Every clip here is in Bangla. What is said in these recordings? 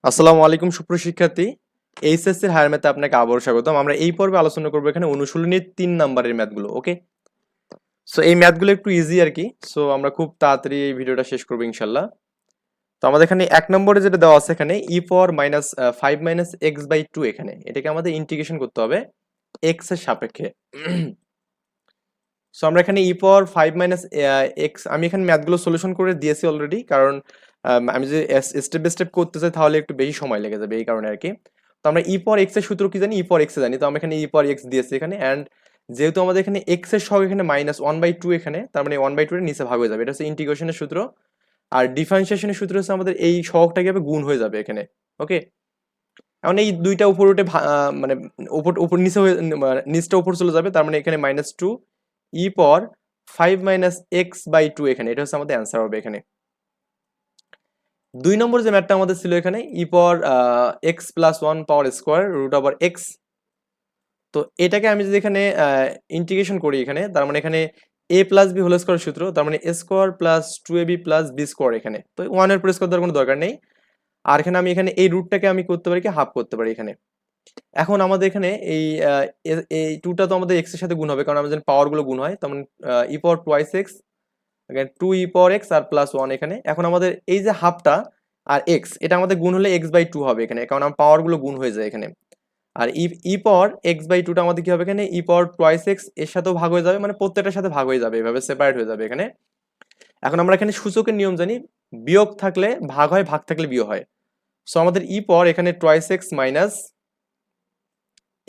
আসসালামু আলাইকুম সুপ্রিয় শিক্ষার্থী। এইচএসসির হায়ার ম্যাথে আপনাকে আবারও স্বাগতম। আমরা এই পর্বে আলোচনা করবো এখানে অনুশীলনীর 3 নাম্বারের ম্যাথগুলো। ওকে, সো এই ম্যাথগুলো একটু ইজি আর কি। সো আমরা খুব তাড়াতাড়ি এই ভিডিওটা শেষ করবো ইনশাল্লাহ। তো আমাদের এখানে 1 নম্বরে যেটা দেওয়া আছে এখানে e power minus 5 minus x by 2, এখানে এটাকে আমাদের ইন্টিগ্রেশন করতে হবে এক্স এর সাপেক্ষে। সো আমরা এখানে ই পাওয়ার 5 মাইনাস এক্স, আমি এখানে ম্যাথগুলো সলিউশন করে দিয়েছি অলরেডি, কারণ আমি যদি স্টেপ বাই স্টেপ করতে চাই তাহলে একটু বেশি সময় লেগে যাবে, এই কারণে আর কি। তো আমরা ই পাওয়ার এক্স এর সূত্র কি জানি, ই পাওয়ার এক্স জানি, তো আমরা এখানে ই পাওয়ার এক্স দিয়েছি এখানে। অ্যান্ড যেহেতু আমাদের এখানে এক্স এর সহগ এখানে -1/2 এখানে, তার মানে 1/2 এর নিচে ভাগ হয়ে যাবে, এটা হচ্ছে ইন্টিগ্রেশনের সূত্র। আর ডিফারেন্সিয়েশনের সূত্র হচ্ছে আমাদের এই সহগটা কি হবে, গুণ হয়ে যাবে এখানে। ওকে, এখন এই দুইটা উপর উঠে মানে উপর উপর নিচে হয়ে নিচটা উপর চলে যাবে, তার মানে এখানে -2 ই পাওয়ার 5 মাইনাস এক্স বাই 2 এখানে, এটা হচ্ছে আমাদের অ্যান্সার হবে এখানে। 2 নম্বর যে ম্যাথটা আমাদের ছিল এখানে e power x plus 1 power square root over x. তো এটাকে আমি যদি এখানে ইন্টিগ্রেশন করি এখানে, তার মানে এখানে a plus b whole square সূত্র, তার মানে a square plus 2ab plus b square এখানে, তো 1 এর প্রেস করার কোনো দরকার নেই। আর এখানে আমি এখানে এই রুটটাকে আমি করতে পারি কি, হাফ করতে পারি এখানে। এখন আমাদের এখানে এই টুটা তো আমাদের এক্স এর সাথে গুণ হবে, কারণ আমাদের পাওয়ার গুলো গুণ হয়, তেমন ই পাওয়ার টুয়াইস এক্স, টু ই পাওয়ার এক্স আর প্লাস 1 এখানে। এখন আমাদের এই যে হাফটা আর এক্স, এটা আমাদের গুণ হলে এক্স বাই 2 হবে এখানে, কারণ আমার পাওয়ার গুলো গুণ হয়ে যায় এখানে। আর ই পাওয়ার এক্স বাই 2টা আমাদের কি হবে এখানে, ই পাওয়ার টুয়াইস এক্স এর সাথেও ভাগ হয়ে যাবে, মানে প্রত্যেকটার সাথে ভাগ হয়ে যাবে, এভাবে সেপারেট হয়ে যাবে এখানে। এখন আমরা এখানে সূচকের নিয়ম জানি, বিয়োগ থাকলে ভাগ হয়, ভাগ থাকলে বিয়োগ হয়। সো আমাদের ই পাওয়ার এখানে twice x minus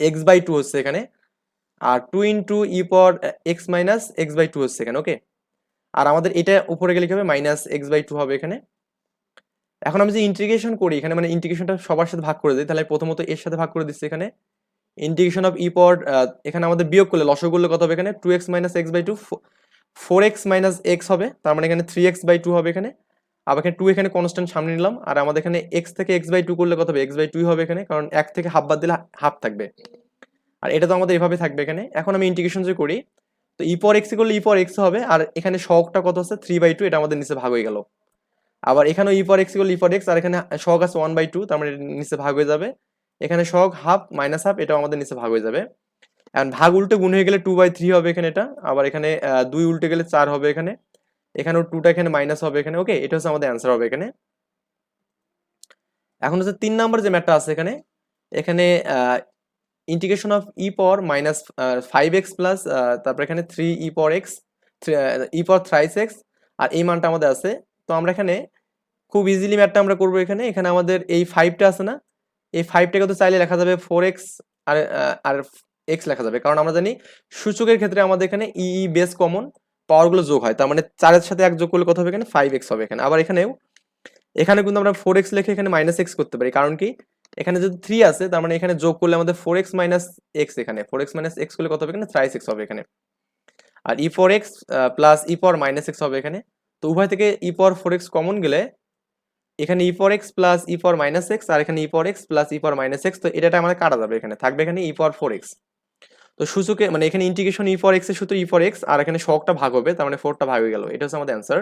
x by 2 হচ্ছে এখানে, আর 2 into e power x minus x by 2 হচ্ছে এখানে। ওকে, আর আমাদের এটা উপরে গেলে কি হবে, মাইনাস এক্স বাই 2 হবে এখানে। এখন আমি যে ইন্টিগ্রেশন করি এখানে, মানে ইন্টিগ্রেশনটা সবার সাথে ভাগ করে দিই, তাহলে প্রথমত এর সাথে ভাগ করে দিচ্ছি এখানে। ইন্টিগ্রেশন অফ ই পাওয়ার, এখানে আমাদের বিয়োগ করলে লসাগু করলে কত হবে এখানে, 2x minus x by 2, 4x minus x হবে, তার মানে এখানে 3x বাই 2 হবে এখানে। আবার এখানে 2 এখানে কনস্ট্যান্ট সামনে নিলাম, আর আমাদের এখানে x থেকে x বাই 2 করলে কত হবে, x বাই 2 হবে এখানে, কারণ 1 থেকে হাফ বাদ দিলে হাফ থাকবে। আর এটা তো আমাদের এভাবে থাকবে এখানে। এখন আমি ইন্টিগ্রেশন যে করি, তো ই পাওয়ার এক্স করলে ই পাওয়ার এক্স হবে, আর এখানে সহগটা কত আছে 3/2, এটা আমাদের নিচে ভাগ হয়ে গেল। আবার এখানেও ই পাওয়ার এক্স করলে ই পাওয়ার এক্স, আর এখানে সহগ আছে 1/2, তার মানে নিচে ভাগ হয়ে যাবে। এখানে সহগ হাফ মাইনাস হাফ, এটাও আমাদের নিচে ভাগ হয়ে যাবে। এখন ভাগ উল্টে গুণ হয়ে গেলে 2/3 হবে এখানে এটা। আবার এখানে 2 উল্টে গেলে 4 হবে এখানে। এখানেও 2টা এখানে মাইনাস হবে এখানে। ওকে, এটা হচ্ছে আমাদের অ্যান্সার হবে এখানে। এখন হচ্ছে 3 নাম্বার যে ম্যাথটা আছে এখানে, এখানে integration of e power minus 5x plus, তারপর এখানে 3 ই পাওয়ার এক্স, ই পাওয়ার থ্রাইস এক্স, আর এই মানটা আমাদের আছে। তো আমরা এখানে খুব ইজিলি ম্যাথটা আমরা করবো এখানে। এখানে আমাদের এই 5টা আছে না, এই 5টাকে তো চাইলে লেখা যাবে 4x, আর এক্স লেখা যাবে, কারণ আমরা জানি সূচকের ক্ষেত্রে আমাদের এখানে ই বেস কমন, পাওয়ার গুলো যোগ হয়, তার মানে 4-এর সাথে 1 যোগ করলে কত হবে এখানে, 5x হবে এখানে। আবার এখানে কিন্তু আমরা 4x লিখে এখানে মাইনাস এক্স করতে পারি, কারণ কি এখানে যদি 3 আছে, তার মানে এখানে যোগ করলে আমাদের 4x মাইনাস এক্স, এখানে 4x মাইনাস এক্স করলে কত হবে এখানে, থ্রাইস এক্স হবে এখানে। আর ই four x plus e power minus x হবে এখানে। তো উভয় থেকে ই পাওয়ার 4x কমন গেলে এখানে e power x plus e power minus x, আর এখানে e power x plus e power minus x, তো এটা আমাদের কাটা যাবে, এখানে থাকবে এখানে ই পাওয়ার 4x। তো সূচকে মানে এখানে ইন্টিগ্রেশন ই পাওয়ার এক্স এর সূত্র ই পাওয়ার এক্স, আর এখানে সহগটা ভাগ হবে, তার মানে 4টা ভাগ হয়ে গেল, এটা হচ্ছে আমাদের অ্যান্সার।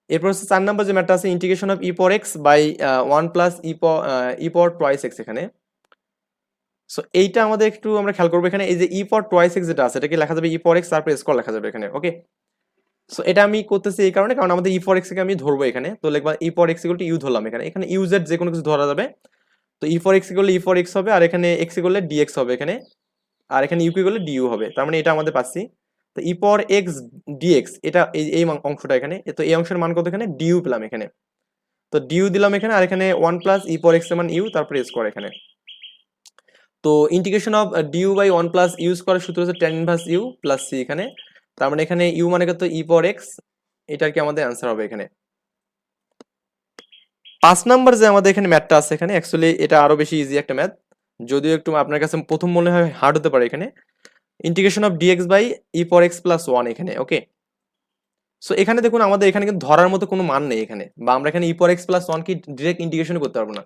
এরপর হচ্ছে 4 নাম্বার যে ম্যাথটা আছে, integration of e power x by 1 plus e power twice x এখানে। সো এইটা আমাদের একটু আমরা খেয়াল করবো এখানে, এই যে ই পাওয়ার টুয়াইস এক্স যেটা আছে, এটাকে লেখা যাবে ই পাওয়ার এক্স তারপর স্কোয়ার লেখা যাবে এখানে। ওকে, সো এটা আমি করতেছি এই কারণে, কারণ আমাদের ই পাওয়ার এক্স কে আমি ধরবো এখানে, তো লিখবা ই power x equal to you ধরলাম এখানে। এখানে ইউ জেড যে কোনো কিছু ধরা যাবে, তো ই পাওয়ার এক্স করলে ই পাওয়ার এক্স হবে, আর এখানে এক্স করলে ডিএক্স হবে এখানে, আর এখানে ইউ করলে ডিইউ হবে, তার মানে এটা আমাদের পাচ্ছি। তো ই পাওয়ার এক্স ডিএক্স, এটা এই অংশটা এখানে, তো এই অংশের মান কত এখানে, ডিইউ পেলাম এখানে। তো ডিইউ দিলাম এখানে, আর এখানে 1 প্লাস ই পাওয়ার এক্স এর মান ইউ, তারপরে স্কোয়ার এখানে। তো integration of du by 1 plus u square সূত্র হচ্ছে tan inverse u plus c এখানে, তার মানে এখানে ইউ মানে কত, ই পাওয়ার এক্স, এটা আর কি আমাদের অ্যান্সার হবে এখানে। 5 নাম্বার যে আমাদের এখানে ম্যাথটা আছে এখানে, অ্যাকচুয়ালি এটা আরো বেশি ইজি একটা ম্যাথ, যদিও একটু আপনার কাছে প্রথম মনে হয় হার্ড হতে পারে এখানে। Integration of dx by e power x plus 1 এখানে। ওকে, সো এখানে দেখুন আমাদের এখানে কিন্তু ধরার মতো কোনো মান নেই এখানে, বা আমরা এখানে ই পাওয়ার এক্স প্লাস 1 কি ডিরেক্ট ইন্টিগ্রেশন করতে পারবো না।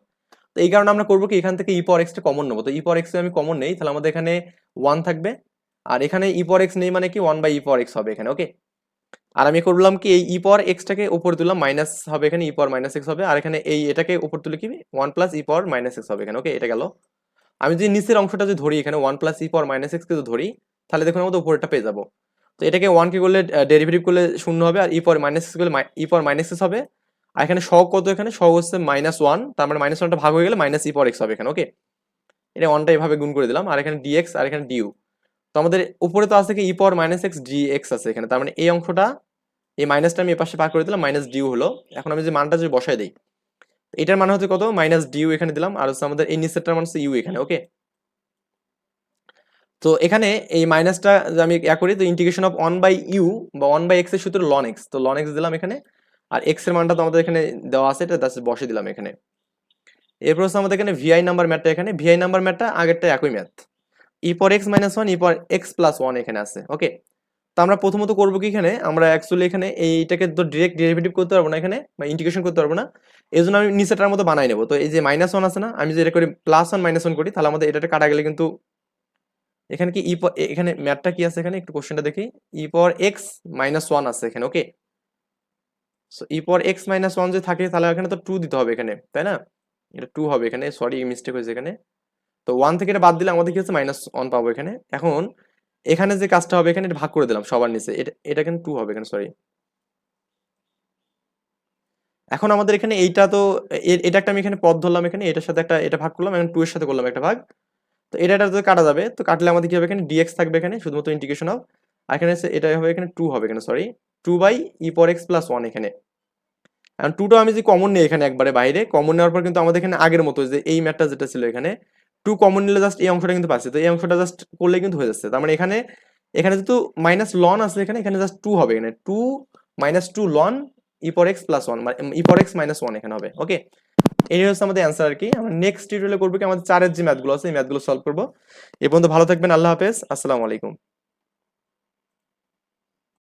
তো এই কারণে আমরা করবো কি, এখান থেকে ই পাওয়ার এক্সটা কমন নেবো। তো ই পাওয়ার এক্স আমি কমন নেই, তাহলে আমাদের এখানে 1 থাকবে, আর এখানে ই পাওয়ার এক্স নেই, মানে কি 1 বাই ই পাওয়ার এক্স হবে এখানে। ওকে, আর আমি করলাম কি এই ই পাওয়ার এক্সটাকে উপরে তুললাম, মাইনাস হবে এখানে, ই পাওয়ার মাইনাস এক্স হবে, আর এখানে এই এটাকে উপর তুলে কি 1 plus e power minus x হবে এখানে। ওকে, এটা গেল। আমি যদি নিচের অংশটা যদি ধরি এখানে 1 plus e power minus x কে যদি ধরি, তাহলে দেখুন আমাদের উপরেরটা পেয়ে যাবো। তো এটাকে 1 কে করলে ডেরিভেটিভ করলে শূন্য হবে, আর ই পাওয়ার মাইনাস এক্স করলে ই পাওয়ার মাইনাস এক্স হবে। আর এখানে সহগ কত, এখানে সহগ হচ্ছে -1, তার মানে -1টা ভাগ হয়ে গেলে মাইনাস ই পাওয়ার এক্স হবে এখানে। ওকে, এটা 1টা এভাবে গুণ করে দিলাম, আর এখানে ডিএক্স আর এখানে ডিইউ। তো আমাদের উপরে তো আছে কি ই পাওয়ার মাইনাস এক্স ডিএক্স আছে এখানে, তার মানে এই অংশটা, এই মাইনাসটা আমি এপাশে পার করে দিলাম, মাইনাস ডিউ হলো। এখন আমি যে মানটা যদি বসাই দিই, এটার মানে হচ্ছে কত, মাইনাস ডিউ এখানে দিলাম, আর হচ্ছে আমাদের এই নিচেরটার মান হচ্ছে ইউ এখানে। ওকে, তো এখানে এই মাইনাসটা আমি করি, তো ইন্টিগ্রেশন অফ 1/u বা 1/x এর সূত্র ln x, তো ln x দিলাম এখানে, আর x এর মানটা তো আমাদের এখানে দেওয়া আছে, এটা বসে দিলাম এখানে। এরপর হচ্ছে আমাদের এখানে ভিআই নাম্বার ম্যাথটা, এখানে ভিআই নাম্বার ম্যাথটা আগেরটা একই ম্যাথ, ই পাওয়ার x মাইনাস 1 ই পাওয়ার x প্লাস 1 এখানে আছে। ওকে, তো আমরা প্রথমত করবো কি, এখানে আমরা অ্যাকচুয়ালি এখানে এইটাকে তো ডিরেক্ট ডেরিভেটিভ করতে পারবো না এখানে, বা ইন্টিগ্রেশন করতে পারবো না, এই জন্য আমি নিচেটার মতো বানাই নেবো। তো এই যে -1 আছে না, আমি যদি এটা করি +1 -1 করি, তাহলে আমাদের এটা কাটা গেলে কিন্তু এখানে কি এখানে ম্যাথটা কি আছে, এখানে একটু কোশ্চেনটা দেখি, ই পাওয়ার এক্স মাইনাস 1 আছে এখানে। ওকে, সো ই পাওয়ার এক্স মাইনাস 1 যদি থাকে, তাহলে এখানে তো 2 দিতে হবে এখানে, তাই না? এটা 2 হবে এখানে, সরি মিস্টেক হয়েছে এখানে। তো 1 থেকে এটা বাদ দিলে আমাদের কি হচ্ছে -1 পাবো এখানে। এখন এখানে যে কাজটা হবে, এখানে এটা ভাগ করে দিলাম সবার নিচে, এটা কিন্তু 2 হবে এখানে, সরি। এখন আমাদের এখানে এইটা তো এটা একটা আমি এখানে পদ ধরলাম এখানে, এটার সাথে একটা এটা ভাগ করলাম, এখন 2 এর সাথে করলাম একটা ভাগ। তো এটা যদি কাটা যাবে, তো কাটলে আমাদের কি হবে, এখানে ডিএক্স থাকবে এখানে, শুধুমাত্র ইন্টিগ্রেশন অফ, আর এখানে এটা হবে এখানে 2 হবে এখানে, সরি 2/e পাওয়ার x প্লাস 1 এখানে। এখন 2টা আমি যদি কমন নিই এখানে, একবারে বাইরে কমন নেওয়ার পর কিন্তু আমাদের এখানে আগের মতো যে এই ম্যাথটা যেটা ছিল এখানে 2 কমন নিলে জাস্ট এই অংশটা কিন্তু পাচ্ছি, তো এই অংশটা জাস্ট করলে কিন্তু হয়ে যাচ্ছে। তার মানে এখানে এখানে যেহেতু মাইনাস লন আছে এখানে, এখানে জাস্ট 2 হবে এখানে, 2 -2 লন ই পাওয়ার x প্লাস 1, মানে ই পাওয়ার x মাইনাস 1 এখানে হবে। ওকে, এই হচ্ছে আমাদের অ্যান্সার আর কি। আমরা নেক্সট টিউটোরিয়ালে করবো কি, আমাদের চারের যে ম্যাথগুলো আছে এই ম্যাথগুলো সলভ করবো। এ পর্যন্ত ভালো থাকবেন, আল্লাহ হাফেজ, আসসালামু আলাইকুম।